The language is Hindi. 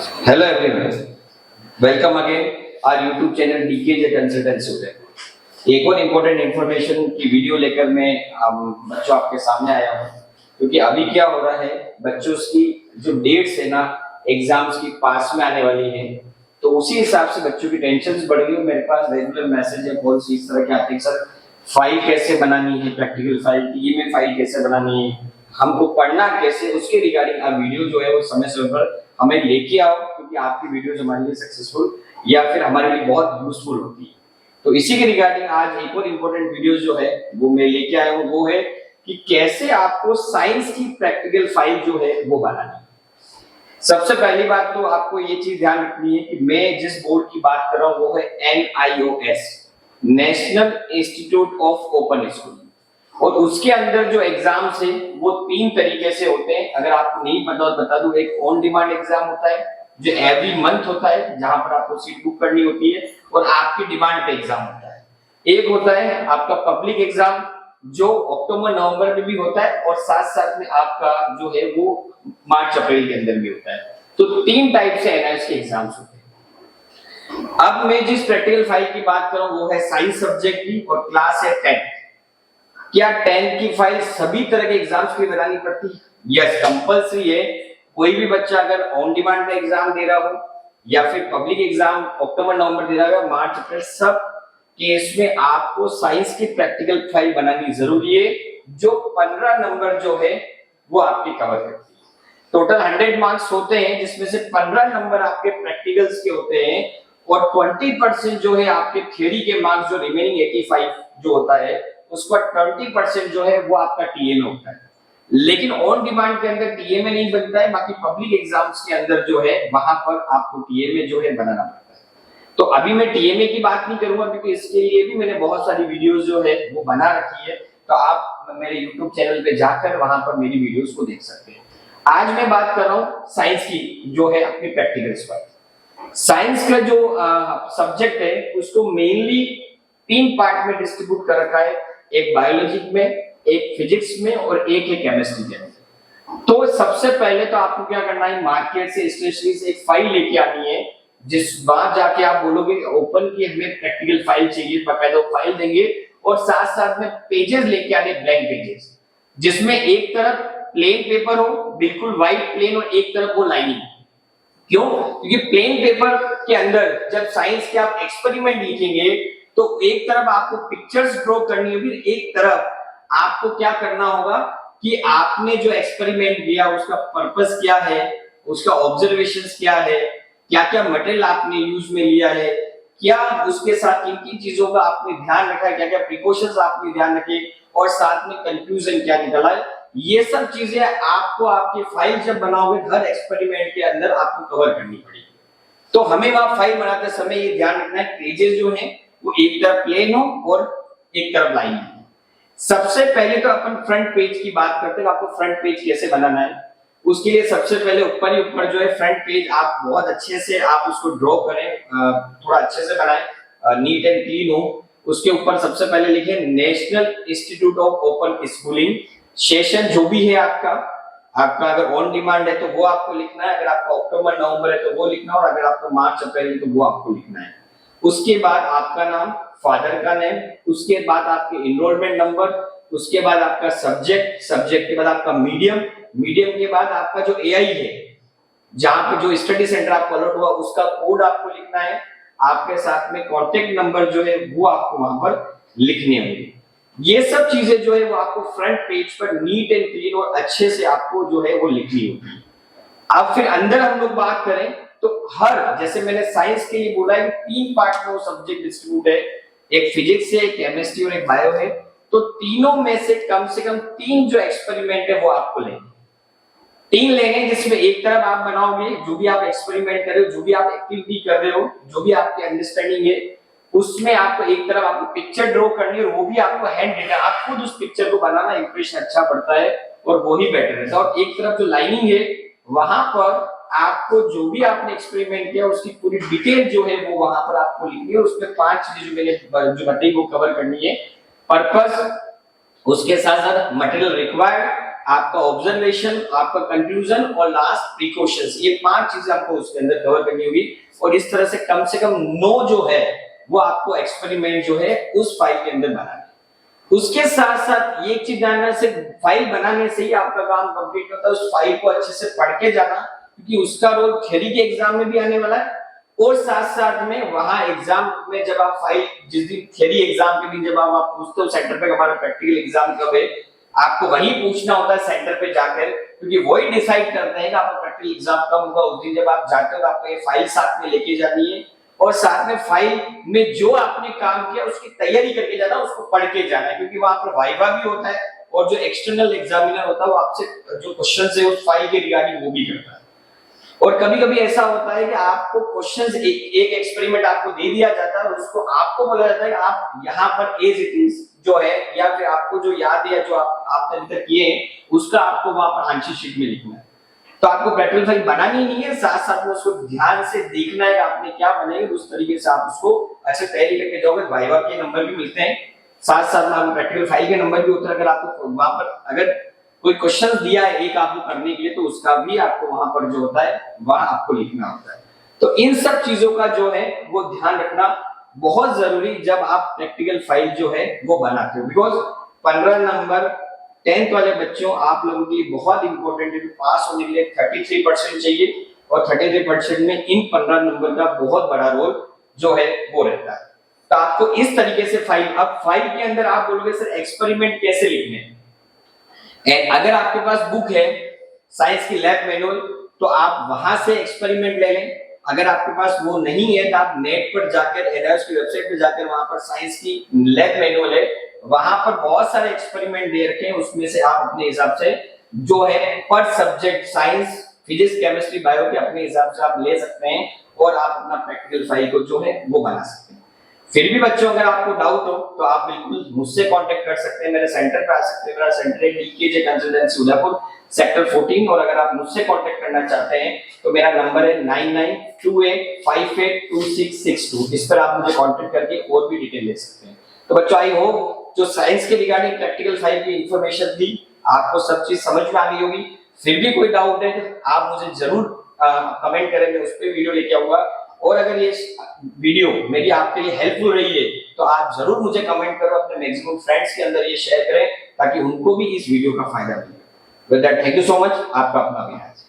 Hello everyone, welcome again our YouTube channel DKJ Consultant Student। एक और इम्पोर्टेंट इन्फॉर्मेशन की वीडियो लेकर मैं बच्चों आपके सामने आया हूँ, क्योंकि अभी क्या हो रहा है, बच्चों की जो डेट्स है ना एग्जाम्स की पास में आने वाली है, तो उसी हिसाब से बच्चों की टेंशन बढ़ गई। मेरे पास रेगुलर मैसेज है, कॉल्स इस तरह के आते हैं, सर फाइल कैसे बनानी है, प्रैक्टिकल फाइल ईमेल फाइल कैसे बनानी है, हमको पढ़ना कैसे, उसके रिगार्डिंग आप वीडियो जो है वो समय समय पर हमें लेके आओ, क्योंकि आपकी वीडियोस हमारे लिए सक्सेसफुल या फिर हमारे लिए बहुत यूजफुल होती है। तो इसी के रिगार्डिंग आज एक और इम्पोर्टेंट वीडियो जो है वो मैं लेके आया हूँ, वो है कि कैसे आपको साइंस की प्रैक्टिकल फाइल जो है वो बनानी है। सबसे पहली बात तो आपको ये चीज ध्यान रखनी है कि मैं जिस बोर्ड की बात कर रहा हूँ वो है NIOS, national institute of open school, और उसके अंदर जो एग्जाम्स है वो 3 तरीके से होते हैं। अगर आपको नहीं पता तो बता दूं, एक ऑन डिमांड एग्जाम होता है जो एवरी मंथ होता है, जहां पर आपको सीट बुक करनी होती है और आपकी डिमांड पे एग्जाम होता है। एक होता है आपका पब्लिक एग्जाम जो अक्टूबर नवंबर में भी होता है और साथ साथ में आपका जो है वो मार्च अप्रैल के अंदर भी होता है। तो 3 टाइप से NIOS के एग्जाम्स होते हैं। अब मैं जिस प्रैक्टिकल फाइल की बात कर रहा हूं वो है साइंस सब्जेक्ट की, और क्लास है 10th। क्या 10th की फाइल सभी तरह के एग्जाम्स के लिए बनानी पड़ती है? यस, कंपलसरी है। कोई भी बच्चा अगर ऑन डिमांड में एग्जाम दे रहा हो या फिर पब्लिक एग्जाम अक्टूबर नवंबर दे रहा हो, मार्च अप्रैल, सब केस में आपको साइंस की प्रैक्टिकल फाइल बनानी जरूरी है, जो 15 नंबर जो है वो आपके कवर करती है। टोटल 100 मार्क्स होते हैं, जिसमें से 15 नंबर आपके प्रैक्टिकल्स के होते हैं और 20% जो है आपके थ्योरी के मार्क्स, जो रिमेनिंग 85 जो होता है उसका 20% जो है वो आपका टीए में होता है। लेकिन ऑन डिमांड के अंदर टीए में नहीं बनता है, बाकी पब्लिक एग्जाम्स के अंदर जो है वहां पर आपको टीए में जो है बनाना पड़ता है। तो अभी मैं टीए में की बात नहीं करूंगा, क्योंकि इसके लिए भी मैंने बहुत सारी वीडियोस जो है वो बना रखी है, तो आप मेरे YouTube चैनल पे जाकर वहां पर मेरी वीडियोस को देख सकते हैं। आज मैं बात कर रहा हूँ साइंस की, जो है अपनी प्रैक्टिकल्स पर। साइंस का जो सब्जेक्ट है उसको मेनली 3 पार्ट में डिस्ट्रीब्यूट कर रखा है, एक बायोलॉजी में, एक फिजिक्स में और एक है केमिस्ट्री के अंदर। तो सबसे पहले तो आपको क्या करना है, मार्केट से स्टेशनरी से एक फाइल लेके आनी है, जिस बार जाके आप बोलोगे ओपन की हमें प्रैक्टिकल फाइल चाहिए, बाकायदा फाइल देंगे, और साथ साथ में पेजेस लेके आने, ब्लैंक पेजेस, जिसमें एक तरफ प्लेन पेपर हो, बिल्कुल व्हाइट प्लेन, और एक तरफ वो लाइनिंग। क्यों? क्योंकि प्लेन पेपर के अंदर जब साइंस के आप एक्सपेरिमेंट लिखेंगे तो एक तरफ आपको पिक्चर्स ड्रॉ करनी होगी, एक तरफ आपको क्या करना होगा कि आपने जो एक्सपेरिमेंट किया उसका पर्पस क्या है, उसका ऑब्जर्वेशंस क्या है, क्या क्या मटेरियल आपने यूज में लिया है, क्या उसके साथ किन किन चीजों का आपने ध्यान रखा है, क्या क्या प्रिकॉशंस आपने ध्यान रखे, और साथ में कंक्लूजन क्या निकला है। ये सब चीजें आपको आपकी फाइल जब बनाओगे हर एक्सपेरिमेंट के अंदर आपको कवर करनी पड़ेगी। तो हमें वहां फाइल बनाते समय ये ध्यान रखना है, पेजेस जो है वो एक तरफ प्लेन हो और एक तरफ लाइन हो। सबसे पहले तो अपन फ्रंट पेज की बात करते हैं, आपको फ्रंट पेज कैसे बनाना है। उसके लिए सबसे पहले ऊपर ही ऊपर जो है फ्रंट पेज आप बहुत अच्छे से आप उसको ड्रॉ करें, थोड़ा अच्छे से बनाएं, नीट एंड क्लीन हो। उसके ऊपर सबसे पहले लिखें national institute of open schooling, session जो भी है आपका अगर ऑन डिमांड है तो वो आपको लिखना है, अगर आपका अक्टूबर नवंबर है तो वो लिखना है, और अगर आपका मार्च अप्रैल है तो वो आपको लिखना है। उसके बाद आपका नाम, फादर का नेम, उसके बाद आपके एनरोलमेंट नंबर, उसके बाद आपका सब्जेक्ट, सब्जेक्ट के बाद आपका मीडियम, मीडियम के बाद आपका जो एआई है, जहां पे जो स्टडी सेंटर आपको अलॉट हुआ उसका कोड आपको लिखना है, आपके साथ में कांटेक्ट नंबर जो है वो आपको वहां पर लिखने होंगे। ये सब चीजें जो है वो आपको फ्रंट पेज पर नीट एंड क्लीन और अच्छे से आपको जो है वो लिखनी होगी। अब फिर अंदर हम लोग बात करें तो हर, जैसे मैंने साइंस के लिए बोला है 3 पार्ट में वो सब्जेक्ट डिस्ट्रीब्यूट है, एक फिजिक्स है, एक केमिस्ट्री और एक बायो है। तो तीनों में से कम 3 जो एक्सपेरिमेंट है वो आपको लेंगे, 3 लेंगे, जिसमें एक तरफ आप बनाओगे जो भी आप एक्सपेरिमेंट कर रहे हो, जो भी आप एक्टिविटी कर रहे हो, जो भी आपकी अंडरस्टैंडिंग है, उसमें आपको एक तरफ आपको पिक्चर ड्रॉ करनी है, और वो भी आपको हैंड रिटन, आप खुद उस पिक्चर को बनाना, इंप्रेशन अच्छा पड़ता है और वो ही बेटर रहता है। और एक तरफ जो लाइनिंग है वहां पर आपको जो भी आपने एक्सपेरिमेंट किया उसकी पूरी डिटेल जो है वो वहां पर आपको लिखनी है। उसमें 5 चीजें जो मैंने जो बताई वो कवर करनी है, पर्पस, उसके साथ साथ मटेरियल रिक्वायर्ड, आपका ऑब्जर्वेशन, आपका कंक्लूजन और लास्ट प्रिकॉशंस, ये 5 चीजें आपको उसके अंदर कवर करनी होगी। और इस तरह से कम 9 जो है वो आपको एक्सपेरिमेंट जो है उस फाइल के अंदर बनाना है। उसके साथ साथ एक चीज जानना, सिर्फ फाइल बनाने से ही आपका काम कंप्लीट होता है, उस फाइल को अच्छे से पढ़ के जाना, क्योंकि उसका रोल थ्योरी के एग्जाम में भी आने वाला है। और साथ साथ में वहां एग्जाम में जब आप फाइल, जिस दिन थ्योरी एग्जाम के दिन जब आप पूछते हो सेंटर पे हमारा प्रैक्टिकल एग्जाम कब है, आपको वही पूछना होता है सेंटर पे जाकर, क्योंकि वही डिसाइड करते हैं कि आपका प्रैक्टिकल एग्जाम कब होगा। उस दिन जब आप जाते हो तो आपको ये फाइल साथ में लेके जानी है, और साथ में फाइल में जो आपने काम किया उसकी तैयारी करके जाना, उसको पढ़ के जाना है, क्योंकि वहां पर वाइवा भी होता है और जो एक्सटर्नल एग्जामिनर होता है वो आपसे जो क्वेश्चंस है उस फाइल के रिगार्डिंग वो भी करता है। और कभी-कभी ऐसा होता है कि आपको क्वेश्चंस एक एक्सपेरिमेंट आपको दे दिया जाता है और उसको आपको बोला जाता है कि आप यहाँ पर एज इट इज जो है, या फिर आपको जो याद है जो आपने अभी तक किए हैं उसका आपको वहां पर आंसर शीट में लिखना है। तो आपको प्रैक्टिकल फाइल बनानी नहीं है, साथ साथ में उसको ध्यान से देखना है आपने क्या बनाया, उस तरीके से आप उसको अच्छे तैयारी करके जाओगे। वाइवा के नंबर भी मिलते हैं, साथ साथ में प्रैक्टिकल फाइल के नंबर भी होते हैं। अगर आपको वहां पर अगर कोई क्वेश्चन दिया है एक आपको करने के लिए, तो उसका भी आपको वहां पर जो होता है वहां आपको लिखना होता है। तो इन सब चीजों का जो है वो ध्यान रखना बहुत जरूरी जब आप प्रैक्टिकल फाइल जो है वो बनाते हो, बिकॉज 15 नंबर 10th वाले बच्चों आप लोगों के लिए बहुत इंपॉर्टेंट है। पास होने के लिए 33% चाहिए, और 33% में इन 15 नंबर का बहुत बड़ा रोल जो है वो रहता है। तो आपको इस तरीके से फाइल, अब फाइल के अंदर आप बोलोगे सर एक्सपेरिमेंट कैसे लिखने हैं, एंड अगर आपके पास बुक है साइंस की लैब मैनुअल तो आप वहां से एक्सपेरिमेंट ले लें। अगर आपके पास वो नहीं है तो आप नेट पर जाकर एनआईओएस की वेबसाइट पर जाकर वहां पर साइंस की लैब मैनुअल है, वहां पर बहुत सारे एक्सपेरिमेंट दे रखे हैं, उसमें से आप अपने हिसाब से जो है पर subject science, physics, chemistry, bio के अपने हिसाब से आप ले सकते हैं और आप अपना प्रैक्टिकल फाइल को जो है वो बना सकते हैं। फिर भी बच्चों अगर आपको डाउट हो तो आप बिल्कुल मुझसे कांटेक्ट कर सकते हैं, मेरे सेंटर पे आ सकते हैं। मेरा सेंटर है डीकेजे कंसल्टेंसी उदयपुर, सेक्टर 14। और अगर आप मुझसे कांटेक्ट करना चाहते हैं तो मेरा नंबर है 9928582662। इस पर आप मुझे कांटेक्ट करके और भी डिटेल ले सकते हैं। तो बच्चों आई होप जो साइंस के रिगार्डिंग प्रैक्टिकल फाइल की इंफॉर्मेशन थी आपको सब चीज समझ में आ गई होगी। फिर भी कोई डाउट है तो आप मुझे जरूर कमेंट करें, मैं उस पर वीडियो लेके आऊंगा। और अगर ये वीडियो मेरी आपके लिए हेल्पफुल रही है तो आप जरूर मुझे कमेंट करो, अपने मैक्सिमम फ्रेंड्स के अंदर ये शेयर करें ताकि उनको भी इस वीडियो का फायदा मिले। With that thank you so much, आपका अपना अविनाश।